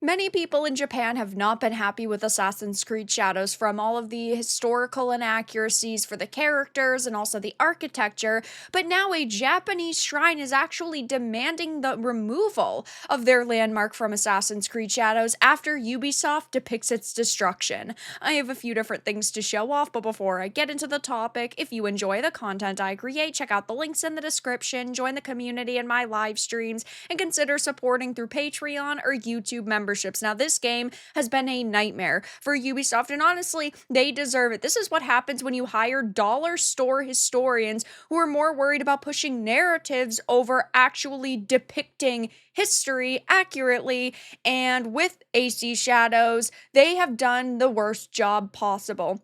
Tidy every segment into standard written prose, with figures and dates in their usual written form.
Many people in Japan have not been happy with Assassin's Creed Shadows from all of the historical inaccuracies for the characters and also the architecture, but now a Japanese shrine is actually demanding the removal of their landmark from Assassin's Creed Shadows after Ubisoft depicts its destruction. I have a few different things to show off, but before I get into the topic, if you enjoy the content I create, check out the links in the description, join the community in my live streams, and consider supporting through Patreon or YouTube memberships. Now, this game has been a nightmare for Ubisoft, and honestly, they deserve it. This is what happens when you hire dollar store historians who are more worried about pushing narratives over actually depicting history accurately. And with AC Shadows, they have done the worst job possible.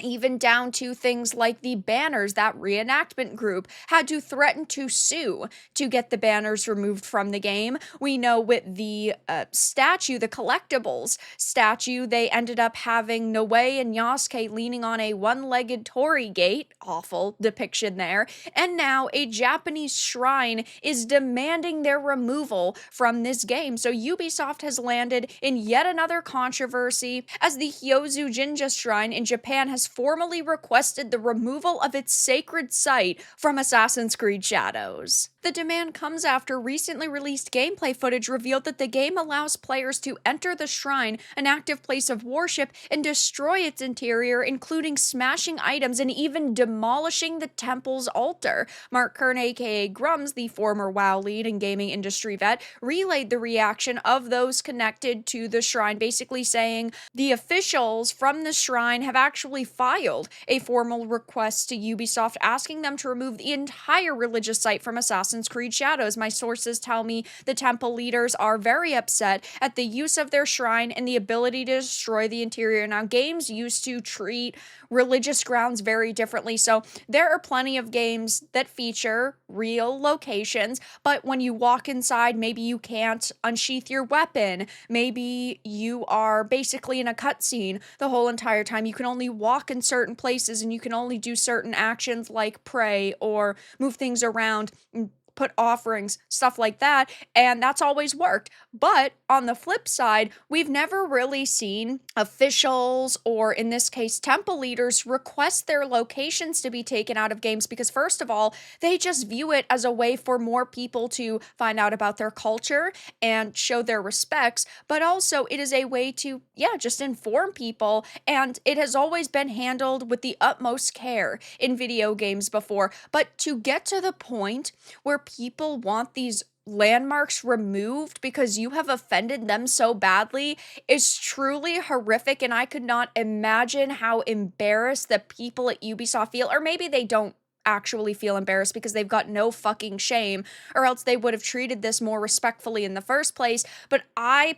Even down to things like the banners. That reenactment group had to threaten to sue to get the banners removed from the game. We know with the statue, the collectibles statue, they ended up having Noe and Yasuke leaning on a one-legged torii gate. Awful depiction there. And now a Japanese shrine is demanding their removal from this game. So Ubisoft has landed in yet another controversy as the Hyozu Jinja Shrine in Japan has formally requested the removal of its sacred site from Assassin's Creed Shadows. The demand comes after recently released gameplay footage revealed that the game allows players to enter the shrine, an active place of worship, and destroy its interior, including smashing items and even demolishing the temple's altar. Mark Kern, aka Grums, the former WoW lead and gaming industry vet, relayed the reaction of those connected to the shrine, basically saying the officials from the shrine have actually filed a formal request to Ubisoft asking them to remove the entire religious site from Assassin's Creed Shadows. My sources tell me the temple leaders are very upset at the use of their shrine and the ability to destroy the interior. Now, games used to treat religious grounds very differently, so there are plenty of games that feature real locations, but when you walk inside, maybe you can't unsheath your weapon, maybe you are basically in a cutscene the whole entire time. You can only walk in certain places and you can only do certain actions like pray or move things around, put offerings, stuff like that, and that's always worked. But on the flip side, we've never really seen officials, or in this case, temple leaders, request their locations to be taken out of games because, first of all, they just view it as a way for more people to find out about their culture and show their respects, but also it is a way to, just inform people, and it has always been handled with the utmost care in video games before. But to get to the point where people want these landmarks removed because you have offended them so badly is truly horrific, and I could not imagine how embarrassed the people at Ubisoft feel. Or maybe they don't actually feel embarrassed because they've got no fucking shame, or else they would have treated this more respectfully in the first place. But I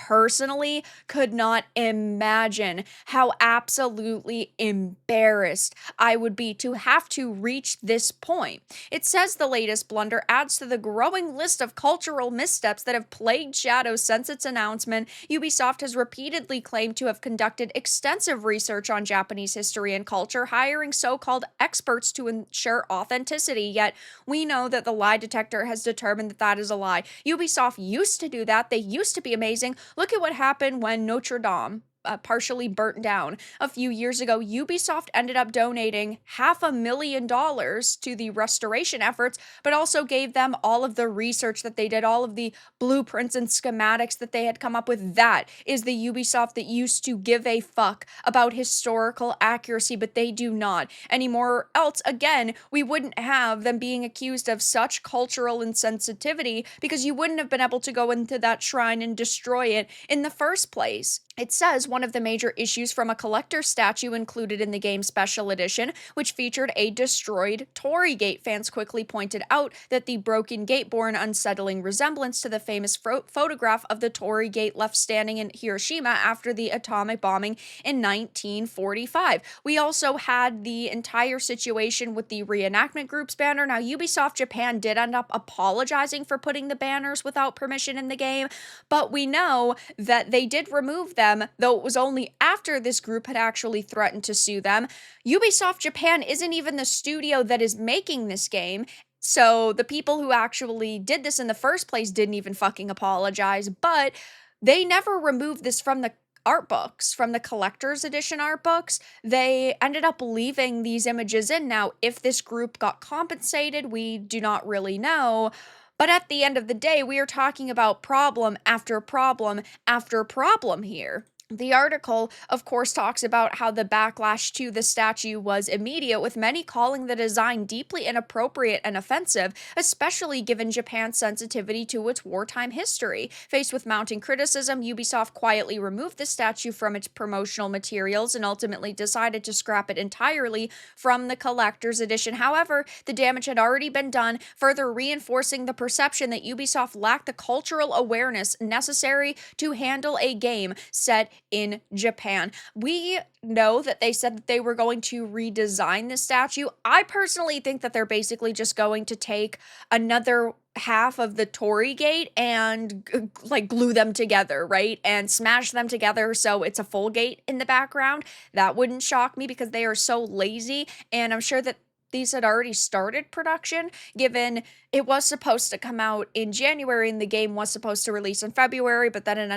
personally could not imagine how absolutely embarrassed I would be to have to reach this point. It says the latest blunder adds to the growing list of cultural missteps that have plagued Shadows since its announcement. Ubisoft has repeatedly claimed to have conducted extensive research on Japanese history and culture, hiring so-called experts to ensure authenticity, yet we know that the lie detector has determined that that is a lie. Ubisoft used to do that. They used to be amazing. Look at what happened when Notre Dame partially burnt down a few years ago. Ubisoft ended up donating $500,000 to the restoration efforts, but also gave them all of the research that they did, all of the blueprints and schematics that they had come up with. That is the Ubisoft that used to give a fuck about historical accuracy, but they do not anymore. Else, again, we wouldn't have them being accused of such cultural insensitivity because you wouldn't have been able to go into that shrine and destroy it in the first place. It says one of the major issues from a collector statue included in the game's special edition, which featured a destroyed torii gate. Fans quickly pointed out that the broken gate bore an unsettling resemblance to the famous photograph of the torii gate left standing in Hiroshima after the atomic bombing in 1945. We also had the entire situation with the reenactment group's banner. Now, Ubisoft Japan did end up apologizing for putting the banners without permission in the game, but we know that they did remove them, though it was only after this group had actually threatened to sue them. Ubisoft Japan isn't even the studio that is making this game, so the people who actually did this in the first place didn't even fucking apologize. But They never removed this from the art books, from the collector's edition art books. They ended up leaving these images in. Now, if this group got compensated, we do not really know. But at the end of the day, we are talking about problem after problem after problem here. The article, of course, talks about how the backlash to the statue was immediate, with many calling the design deeply inappropriate and offensive, especially given Japan's sensitivity to its wartime history. Faced with mounting criticism, Ubisoft quietly removed the statue from its promotional materials and ultimately decided to scrap it entirely from the collector's edition. However, the damage had already been done, further reinforcing the perception that Ubisoft lacked the cultural awareness necessary to handle a game set in Japan. We know that they said that they were going to redesign the statue. I personally think that they're basically just going to take another half of the Torii gate and like glue them together, right? And smash them together so it's a full gate in the background. That wouldn't shock me because they are so lazy, and I'm sure that these had already started production, given it was supposed to come out in January and the game was supposed to release in February, but then it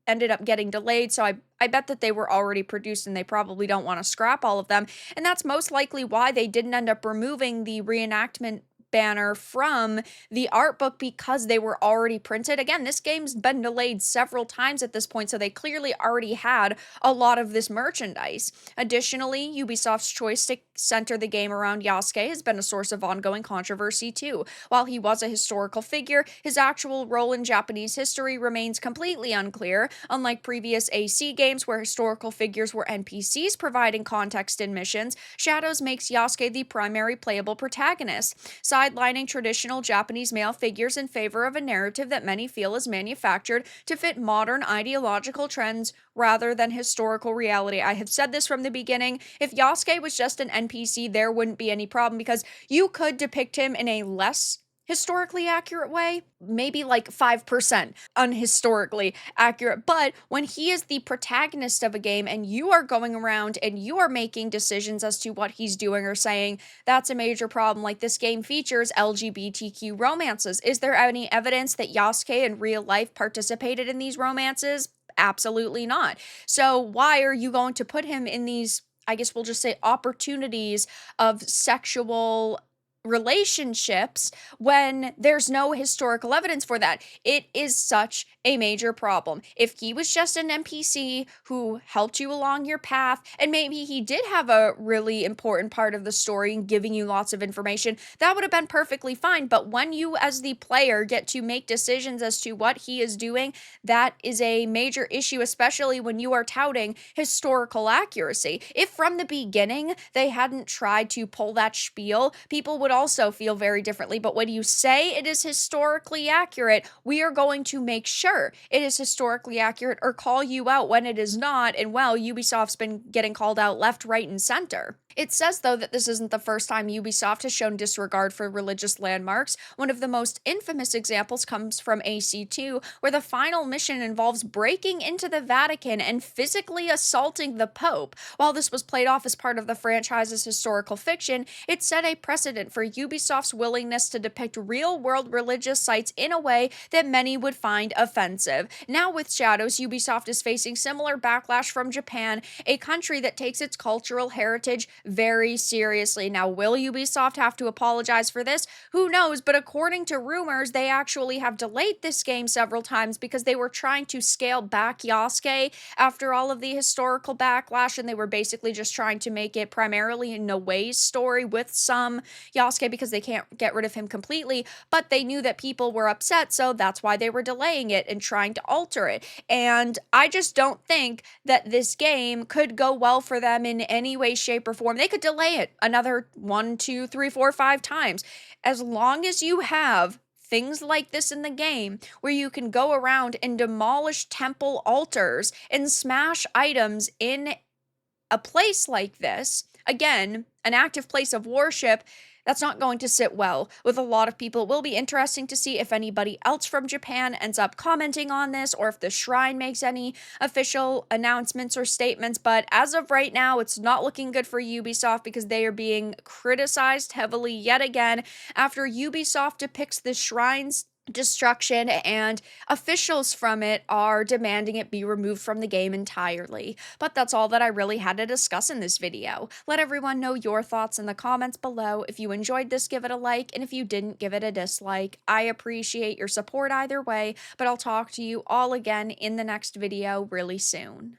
ended up getting delayed. So I bet that they were already produced and they probably don't want to scrap all of them. And that's most likely why they didn't end up removing the reenactment banner from the art book, because they were already printed. Again, this game's been delayed several times at this point, so they clearly already had a lot of this merchandise. Additionally, Ubisoft's choice to center the game around Yasuke has been a source of ongoing controversy too. While he was a historical figure, his actual role in Japanese history remains completely unclear. Unlike previous AC games where historical figures were NPCs providing context in missions, Shadows makes Yasuke the primary playable protagonist, sidelining traditional Japanese male figures in favor of a narrative that many feel is manufactured to fit modern ideological trends rather than historical reality. I have said this from the beginning. If Yasuke was just an NPC, there wouldn't be any problem, because you could depict him in a less historically accurate way, maybe like 5% unhistorically accurate. But when he is the protagonist of a game and you are going around and you are making decisions as to what he's doing or saying, that's a major problem. Like, this game features LGBTQ romances. Is there any evidence that Yasuke in real life participated in these romances? Absolutely not. So why are you going to put him in these, I guess we'll just say, opportunities of sexual relationships when there's no historical evidence for that? It is such a major problem. If he was just an NPC who helped you along your path, and maybe he did have a really important part of the story and giving you lots of information, that would have been perfectly fine. But when you as the player get to make decisions as to what he is doing, that is a major issue, especially when you are touting historical accuracy. If from the beginning they hadn't tried to pull that spiel, people would also feel very differently. But when you say it is historically accurate, we are going to make sure it is historically accurate or call you out when it is not. And well, Ubisoft's been getting called out left, right, and center. It says, though, that this isn't the first time Ubisoft has shown disregard for religious landmarks. One of the most infamous examples comes from AC2, where the final mission involves breaking into the Vatican and physically assaulting the Pope. While this was played off as part of the franchise's historical fiction, it set a precedent for Ubisoft's willingness to depict real-world religious sites in a way that many would find offensive. Now with Shadows, Ubisoft is facing similar backlash from Japan, a country that takes its cultural heritage very seriously. Now, will Ubisoft have to apologize for this? Who knows? But according to rumors, they actually have delayed this game several times because they were trying to scale back Yasuke after all of the historical backlash, and they were basically just trying to make it primarily a Noe's story with some Yasuke because they can't get rid of him completely. But they knew that people were upset, so that's why they were delaying it and trying to alter it. And I just don't think that this game could go well for them in any way, shape, or form. They could delay it another 1, 2, 3, 4, 5 times. As long as you have things like this in the game where you can go around and demolish temple altars and smash items in a place like this, again, an active place of worship, that's not going to sit well with a lot of people. It will be interesting to see if anybody else from Japan ends up commenting on this, or if the Shrine makes any official announcements or statements. But as of right now, it's not looking good for Ubisoft because they are being criticized heavily yet again after Ubisoft depicts the Shrine's destruction, and officials from it are demanding it be removed from the game entirely. But that's all that I really had to discuss in this video. Let everyone know your thoughts in the comments below. If you enjoyed this, give it a like, and if you didn't, give it a dislike. I appreciate your support either way, but I'll talk to you all again in the next video really soon.